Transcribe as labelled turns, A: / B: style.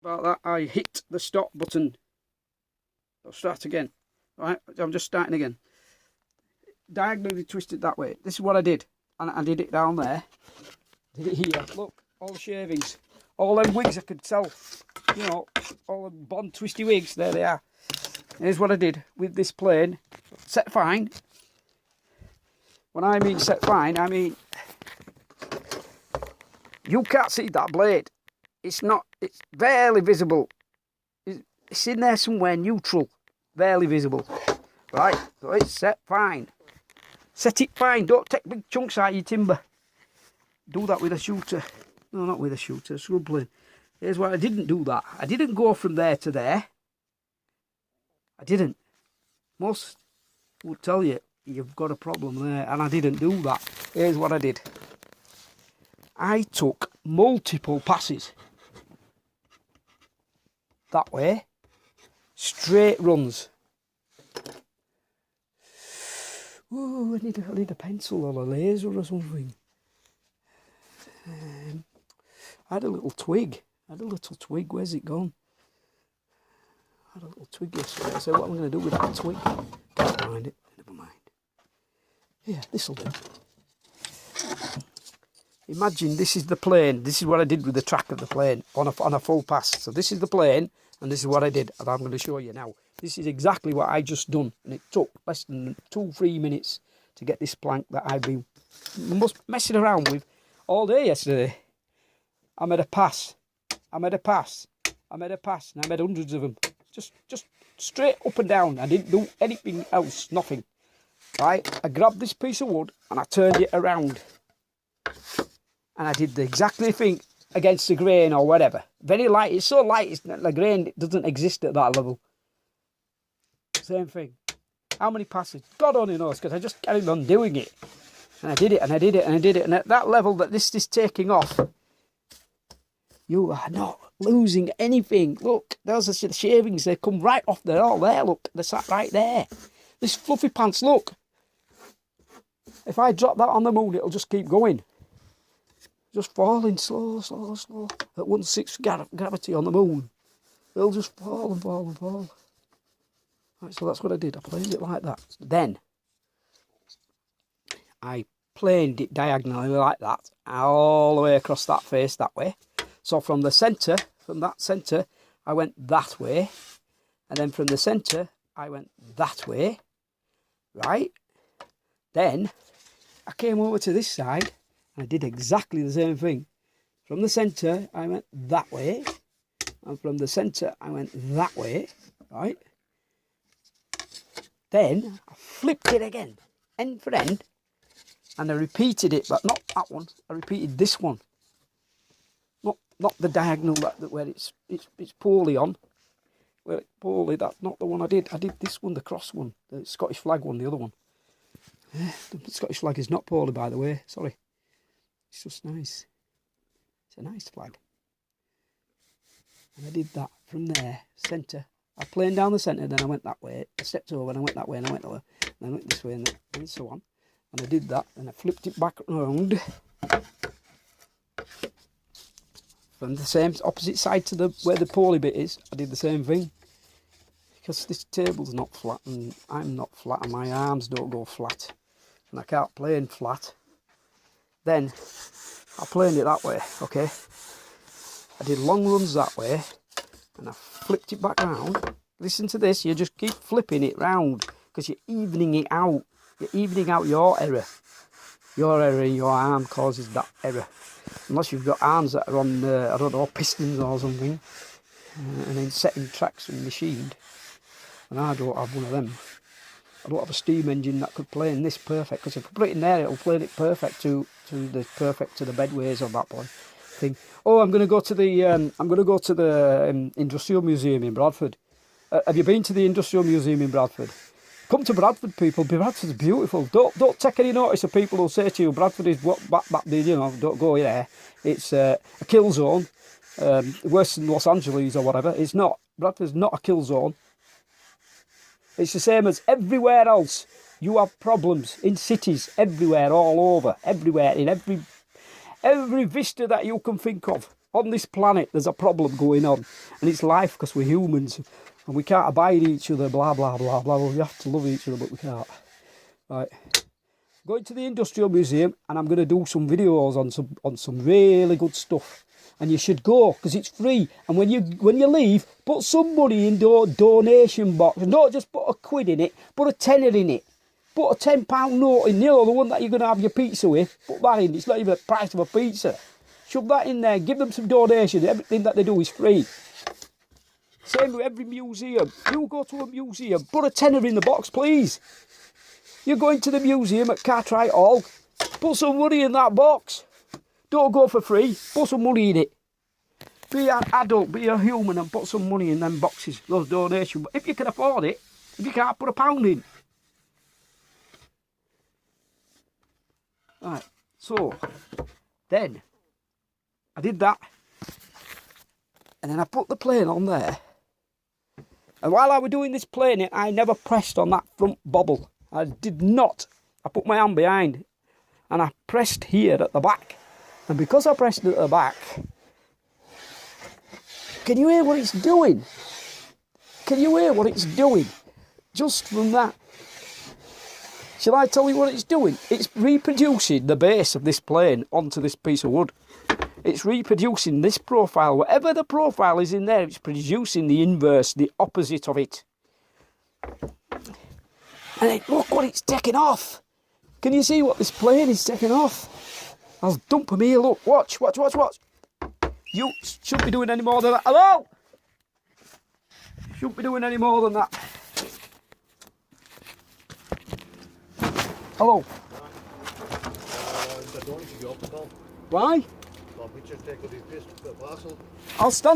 A: about that, I hit the stop button. I'll start again. Right, I'm just starting again. Diagonally twisted that way. This is what I did. And I did it down there. Did it here. Look, all the shavings. All them wigs I could sell. You know, all the Bond twisty wigs. There they are. Here's what I did with this plane. Set fine. When I mean set fine, I mean you can't see that blade. It's barely visible. It's in there somewhere neutral. Barely visible. Right, so it's set fine. Set it fine. Don't take big chunks out of your timber. Do that with a shooter. No, not with a shooter, a scrub plane. Here's why I didn't do that. I didn't go from there to there. I didn't. Most would tell you, you've got a problem there. And I didn't do that. Here's what I did. I took multiple passes. That way. Straight runs. Ooh, I need a pencil or a laser or something. I had a little twig. Where's it gone? I had a little twig yesterday. I said, what am I going to do with that twig? Can't find it. Never mind. Yeah, this'll do. Imagine this is the plane. This is what I did with the track of the plane on a full pass. So this is the plane, and this is what I did, and I'm going to show you now. This is exactly what I just done, and it took less than 2-3 minutes to get this plank that I've been messing around with all day yesterday. I made a pass, and I made hundreds of them. Just straight up and down. I didn't do anything else, nothing. Right? I grabbed this piece of wood, and I turned it around. And I did the exactly thing against the grain or whatever. Very light. It's so light, the grain doesn't exist at that level. Same thing. How many passes? God only knows, because I just carried on doing it. And I did it, and I did it, and I did it. And at that level that this is taking off, you are not losing anything. Look, those are the shavings. They come right off. They're all there, look. They're sat right there. This fluffy pants, look. If I drop that on the moon, it'll just keep going. Just falling slow. At 1/6 gravity on the moon. It'll just fall and fall and fall. Right, so that's what I did. I planed it like that. Then I planed it diagonally like that, all the way across that face that way. So from that centre, I went that way. And then from the centre, I went that way. Right? Then I came over to this side and I did exactly the same thing. From the centre, I went that way. And from the centre, I went that way. Right? Then I flipped it again, end for end, and I repeated it, but not that one. I repeated this one, not the diagonal where it's poorly on. Where it's poorly, that's not the one I did. I did this one, the cross one, the Scottish flag one, the other one. The Scottish flag is not poorly, by the way. Sorry, it's just nice. It's a nice flag. And I did that from there, centre. I planed down the centre, then I went that way. I stepped over and I went that way and I went that way. Then I went this way and so on. And I did that and I flipped it back around. From the same opposite side to where the poorly bit is, I did the same thing. Because this table's not flat and I'm not flat and my arms don't go flat. And I can't plane flat. Then I planed it that way, okay? I did long runs that way. And I flipped it back round. Listen to this, you just keep flipping it round because you're evening it out. You're evening out your error. Your error in your arm causes that error. Unless you've got arms that are on, I don't know, pistons or something. And then setting tracks and machined. And I don't have one of them. I don't have a steam engine that could plane this perfect. Because if I put it in there, it'll plane it perfect to the bedways on that point. Thing. Oh, I'm going to go to the Industrial Museum in Bradford. Have you been to the Industrial Museum in Bradford? Come to Bradford, people. Bradford's beautiful. Don't take any notice of people who say to you Bradford is what back did. You know, don't go there. It's a kill zone, worse than Los Angeles or whatever. It's not. Bradford's not a kill zone. It's the same as everywhere else. You have problems in cities everywhere, all over, everywhere, in every vista that you can think of, on this planet there's a problem going on, and it's life because we're humans and we can't abide each other, blah blah blah blah. We have to love each other, but we can't. Right, going to the Industrial Museum, and I'm going to do some videos on some really good stuff. And you should go because it's free. And when you leave, put some money in donation box. And don't just put a quid in it. Put a tenner in it. Put a £10 note in. You know, the one that you're going to have your pizza with. Put that in. It's not even the price of a pizza. Shove that in there. Give them some donations. Everything that they do is free. Same with every museum. You go to a museum. Put a tenner in the box, please. You're going to the museum at Cartwright Hall. Put some money in that box. Don't go for free. Put some money in it. Be an adult, be a human, and put some money in them boxes, those donations. But if you can afford it, if you can't, put £1 in. Right, so then I did that, and then I put the plane on there. And while I was doing this planing, I never pressed on that front bobble. I did not. I put my hand behind, and I pressed here at the back. And because I pressed it at the back, can you hear what it's doing? Can you hear what it's doing? Just from that. Shall I tell you what it's doing? It's reproducing the base of this plane onto this piece of wood. It's reproducing this profile. Whatever the profile is in there, it's producing the inverse, the opposite of it. And look what it's taking off. Can you see what this plane is taking off? I'll dump them here, look, watch. You shouldn't be doing any more than that. Hello? Shouldn't be doing any more than that. Hello? Why? I'll stand